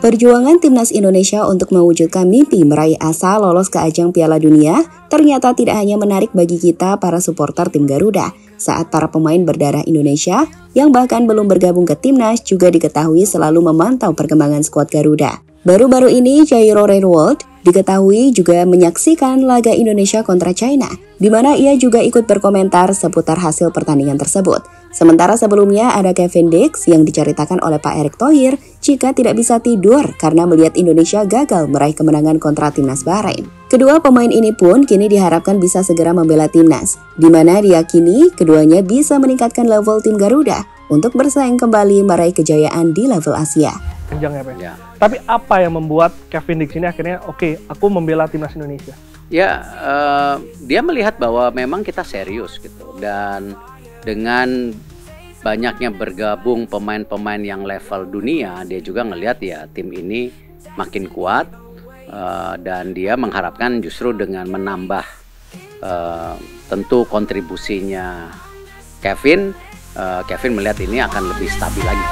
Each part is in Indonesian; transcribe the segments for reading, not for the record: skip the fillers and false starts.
Perjuangan timnas Indonesia untuk mewujudkan mimpi meraih asa lolos ke ajang Piala Dunia ternyata tidak hanya menarik bagi kita para supporter tim Garuda, saat para pemain berdarah Indonesia yang bahkan belum bergabung ke timnas juga diketahui selalu memantau perkembangan skuad Garuda. Baru-baru ini Jairo Redwood diketahui juga menyaksikan laga Indonesia kontra China, di mana ia juga ikut berkomentar seputar hasil pertandingan tersebut. Sementara sebelumnya ada Kevin Dix yang diceritakan oleh Pak Erick Thohir jika tidak bisa tidur karena melihat Indonesia gagal meraih kemenangan kontra timnas Bahrain. Kedua pemain ini pun kini diharapkan bisa segera membela timnas, di mana diyakini keduanya bisa meningkatkan level tim Garuda untuk bersaing kembali meraih kejayaan di level Asia. Panjang ya, Pak? Ya. Tapi apa yang membuat Kevin Dix ini akhirnya aku membela timnas Indonesia? Ya, dia melihat bahwa memang kita serius gitu, dan dengan banyaknya bergabung pemain-pemain yang level dunia, dia juga ngelihat ya tim ini makin kuat, dan dia mengharapkan justru dengan menambah tentu kontribusinya Kevin melihat ini akan lebih stabil lagi.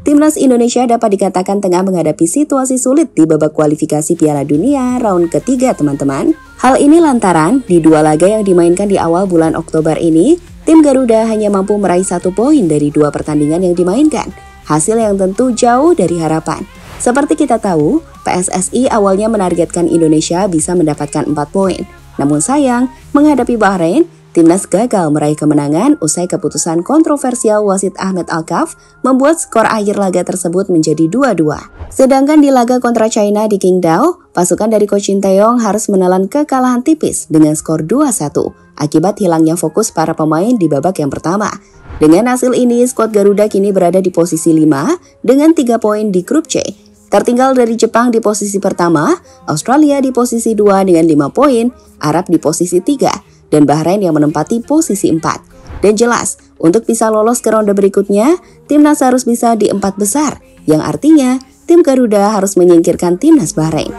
Timnas Indonesia dapat dikatakan tengah menghadapi situasi sulit di babak kualifikasi Piala Dunia round ketiga, teman-teman. Hal ini lantaran di dua laga yang dimainkan di awal bulan Oktober ini, tim Garuda hanya mampu meraih 1 poin dari 2 pertandingan yang dimainkan. Hasil yang tentu jauh dari harapan. Seperti kita tahu, PSSI awalnya menargetkan Indonesia bisa mendapatkan 4 poin. Namun sayang, menghadapi Bahrain, timnas gagal meraih kemenangan usai keputusan kontroversial wasit Ahmed Alkaf membuat skor akhir laga tersebut menjadi 2-2. Sedangkan di laga kontra China di Qingdao, pasukan dari Coach Shin Tae-yong harus menelan kekalahan tipis dengan skor 2-1 akibat hilangnya fokus para pemain di babak yang pertama. Dengan hasil ini, skuad Garuda kini berada di posisi 5 dengan 3 poin di grup C. Tertinggal dari Jepang di posisi pertama, Australia di posisi 2 dengan 5 poin, Arab di posisi 3, dan Bahrain yang menempati posisi 4. Dan jelas, untuk bisa lolos ke ronde berikutnya, timnas harus bisa di 4 besar, yang artinya tim Garuda harus menyingkirkan timnas Bahrain.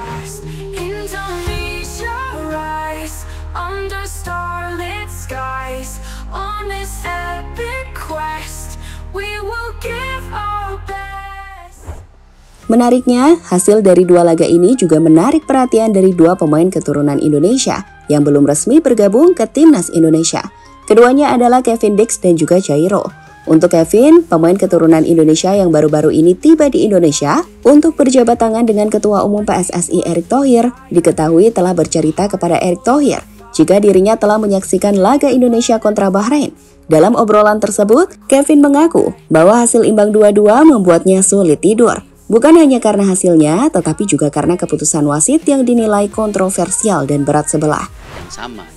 Menariknya, hasil dari 2 laga ini juga menarik perhatian dari 2 pemain keturunan Indonesia yang belum resmi bergabung ke timnas Indonesia. Keduanya adalah Kevin Dix dan juga Jairo. Untuk Kevin, pemain keturunan Indonesia yang baru-baru ini tiba di Indonesia untuk berjabat tangan dengan Ketua Umum PSSI Erick Thohir, diketahui telah bercerita kepada Erick Thohir jika dirinya telah menyaksikan laga Indonesia kontra Bahrain. Dalam obrolan tersebut, Kevin mengaku bahwa hasil imbang 2-2 membuatnya sulit tidur. Bukan hanya karena hasilnya, tetapi juga karena keputusan wasit yang dinilai kontroversial dan berat sebelah. Yang sama.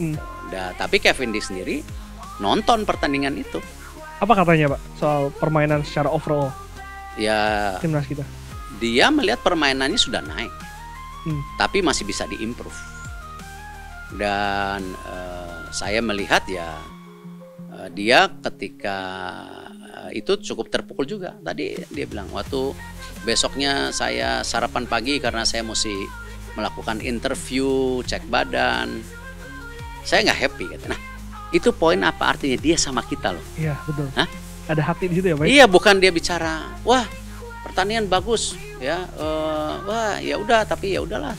Tapi Kevin Dix sendiri nonton pertandingan itu. Apa katanya, Pak, soal permainan secara overall? Ya, timnas kita. Dia melihat permainannya sudah naik, tapi masih bisa diimprove. Dan saya melihat ya, dia ketika itu cukup terpukul juga. Tadi dia bilang, waktu besoknya saya sarapan pagi karena saya mesti melakukan interview, cek badan, saya nggak happy. Nah, itu poin apa artinya dia sama kita loh. Iya, betul. Hah? Ada hati di situ ya, Pak? Iya, bukan dia bicara, wah pertandingan bagus ya, wah ya udah, tapi ya udahlah.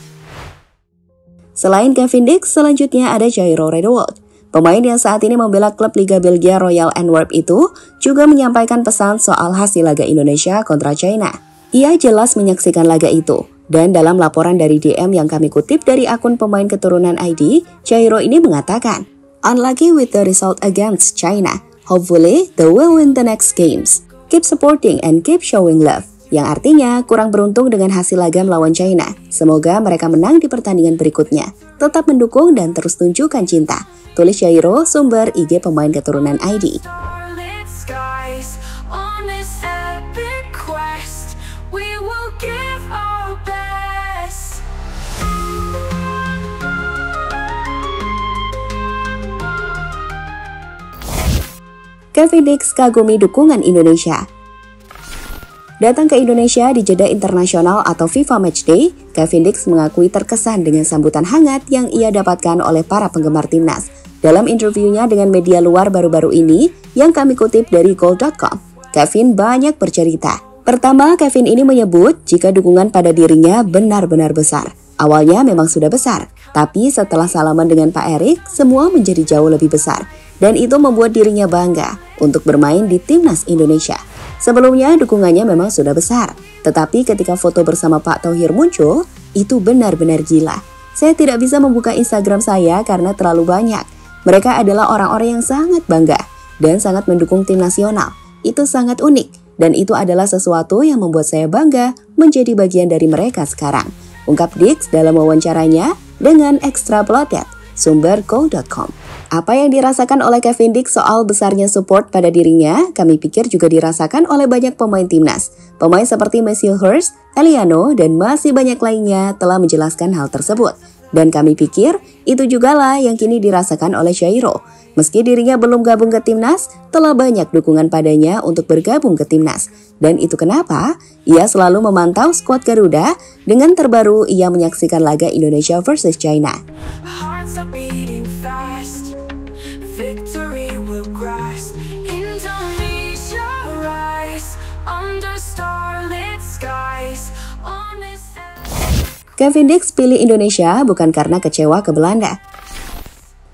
Selain Kevin Dix, selanjutnya ada Jairo Redwood. Pemain yang saat ini membela klub Liga Belgia Royal Antwerp itu juga menyampaikan pesan soal hasil laga Indonesia kontra China. Ia jelas menyaksikan laga itu, dan dalam laporan dari DM yang kami kutip dari akun pemain keturunan ID, Jairo ini mengatakan, "Unlucky with the result against China. Hopefully, they will win the next games. Keep supporting and keep showing love." Yang artinya kurang beruntung dengan hasil laga melawan China. Semoga mereka menang di pertandingan berikutnya. Tetap mendukung dan terus tunjukkan cinta. Tulis Jairo, sumber IG pemain keturunan ID. Kevin Dix kagumi dukungan Indonesia. Datang ke Indonesia di jeda internasional atau FIFA Matchday, Kevin Dix mengakui terkesan dengan sambutan hangat yang ia dapatkan oleh para penggemar timnas. Dalam interviunya dengan media luar baru-baru ini, yang kami kutip dari goal.com, Kevin banyak bercerita. Pertama, Kevin ini menyebut jika dukungan pada dirinya benar-benar besar. Awalnya memang sudah besar, tapi setelah salaman dengan Pak Erik, semua menjadi jauh lebih besar. Dan itu membuat dirinya bangga untuk bermain di timnas Indonesia. Sebelumnya dukungannya memang sudah besar, tetapi ketika foto bersama Pak Thohir muncul, itu benar-benar gila. Saya tidak bisa membuka Instagram saya karena terlalu banyak. Mereka adalah orang-orang yang sangat bangga dan sangat mendukung tim nasional. Itu sangat unik, dan itu adalah sesuatu yang membuat saya bangga menjadi bagian dari mereka sekarang. Ungkap Dix dalam wawancaranya dengan Extra Blooded, sumber go.com. Apa yang dirasakan oleh Kevin Dix soal besarnya support pada dirinya, kami pikir juga dirasakan oleh banyak pemain timnas. Pemain seperti Matthew Hurst, Eliano, dan masih banyak lainnya telah menjelaskan hal tersebut. Dan kami pikir itu jugalah yang kini dirasakan oleh Chairo. Meski dirinya belum gabung ke timnas, telah banyak dukungan padanya untuk bergabung ke timnas. Dan itu kenapa ia selalu memantau skuad Garuda. Dengan terbaru ia menyaksikan laga Indonesia versus China. Victory will grasp Indonesia rise under starlit skies. Kevin Dix pilih Indonesia bukan karena kecewa ke Belanda.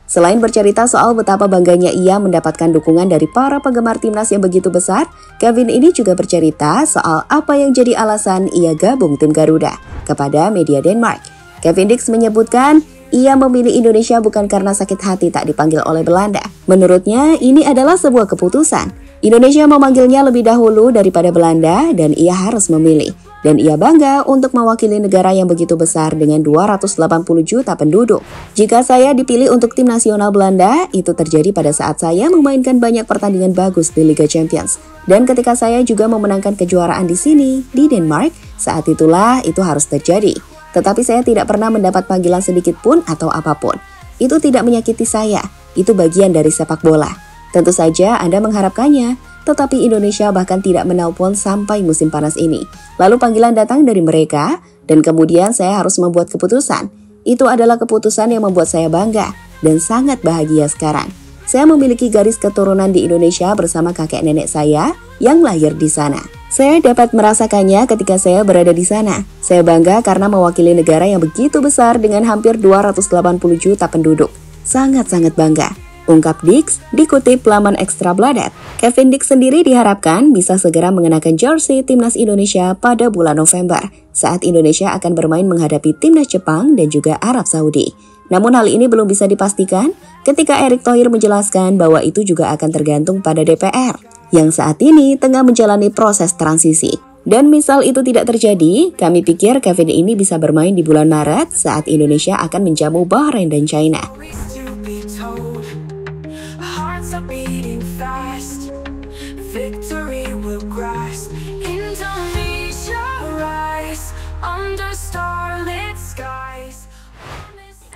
Selain bercerita soal betapa bangganya ia mendapatkan dukungan dari para penggemar timnas yang begitu besar, Kevin ini juga bercerita soal apa yang jadi alasan ia gabung tim Garuda kepada media Denmark. Kevin Dix menyebutkan ia memilih Indonesia bukan karena sakit hati tak dipanggil oleh Belanda. Menurutnya, ini adalah sebuah keputusan. Indonesia memanggilnya lebih dahulu daripada Belanda dan ia harus memilih. Dan ia bangga untuk mewakili negara yang begitu besar dengan 280 juta penduduk. Jika saya dipilih untuk tim nasional Belanda, itu terjadi pada saat saya memainkan banyak pertandingan bagus di Liga Champions. Dan ketika saya juga memenangkan kejuaraan di sini, di Denmark, saat itulah itu harus terjadi. Tetapi saya tidak pernah mendapat panggilan sedikit pun atau apapun. Itu tidak menyakiti saya, itu bagian dari sepak bola. Tentu saja Anda mengharapkannya, tetapi Indonesia bahkan tidak menelpon sampai musim panas ini. Lalu panggilan datang dari mereka, dan kemudian saya harus membuat keputusan. Itu adalah keputusan yang membuat saya bangga, dan sangat bahagia sekarang. Saya memiliki garis keturunan di Indonesia bersama kakek nenek saya yang lahir di sana. Saya dapat merasakannya ketika saya berada di sana. Saya bangga karena mewakili negara yang begitu besar dengan hampir 280 juta penduduk. Sangat-sangat bangga. Ungkap Dix dikutip laman Extra Blooded. Kevin Dix sendiri diharapkan bisa segera mengenakan jersey timnas Indonesia pada bulan November saat Indonesia akan bermain menghadapi timnas Jepang dan juga Arab Saudi. Namun hal ini belum bisa dipastikan ketika Erick Thohir menjelaskan bahwa itu juga akan tergantung pada DPR yang saat ini tengah menjalani proses transisi. Dan misal itu tidak terjadi, kami pikir Kevin ini bisa bermain di bulan Maret saat Indonesia akan menjamu Bahrain dan China.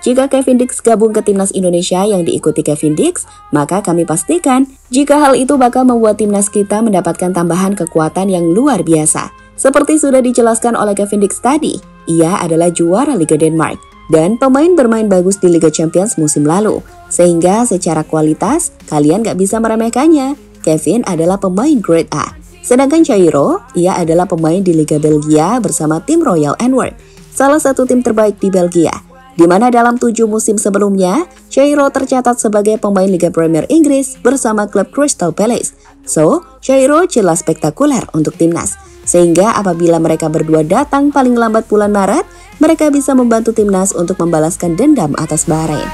Jika Kevin Dix gabung ke timnas Indonesia yang diikuti Kevin Dix, maka kami pastikan jika hal itu bakal membuat timnas kita mendapatkan tambahan kekuatan yang luar biasa. Seperti sudah dijelaskan oleh Kevin Dix tadi, ia adalah juara Liga Denmark dan pemain bermain bagus di Liga Champions musim lalu. Sehingga secara kualitas, kalian gak bisa meremehkannya. Kevin adalah pemain grade A. Sedangkan Chairo, ia adalah pemain di Liga Belgia bersama tim Royal Antwerp, salah satu tim terbaik di Belgia. Di mana dalam 7 musim sebelumnya, Chairo tercatat sebagai pemain Liga Premier Inggris bersama klub Crystal Palace. So, Chairo jelas spektakuler untuk timnas. Sehingga apabila mereka berdua datang paling lambat bulan Maret, mereka bisa membantu timnas untuk membalaskan dendam atas Bahrain.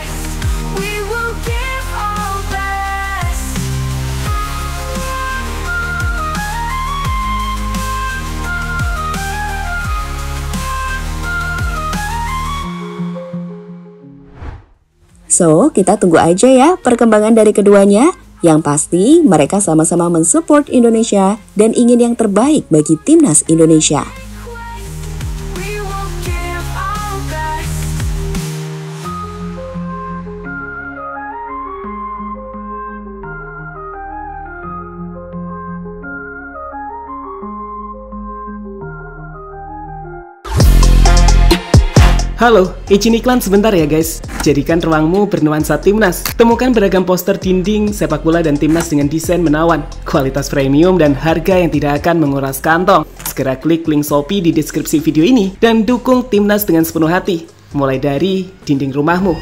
So, kita tunggu aja ya perkembangan dari keduanya. Yang pasti, mereka sama-sama mensupport Indonesia dan ingin yang terbaik bagi timnas Indonesia. Halo, izin iklan sebentar ya guys. Jadikan ruangmu bernuansa Timnas. Temukan beragam poster dinding, sepak bola dan Timnas dengan desain menawan, kualitas premium dan harga yang tidak akan menguras kantong. Segera klik link Shopee di deskripsi video ini dan dukung Timnas dengan sepenuh hati. Mulai dari dinding rumahmu.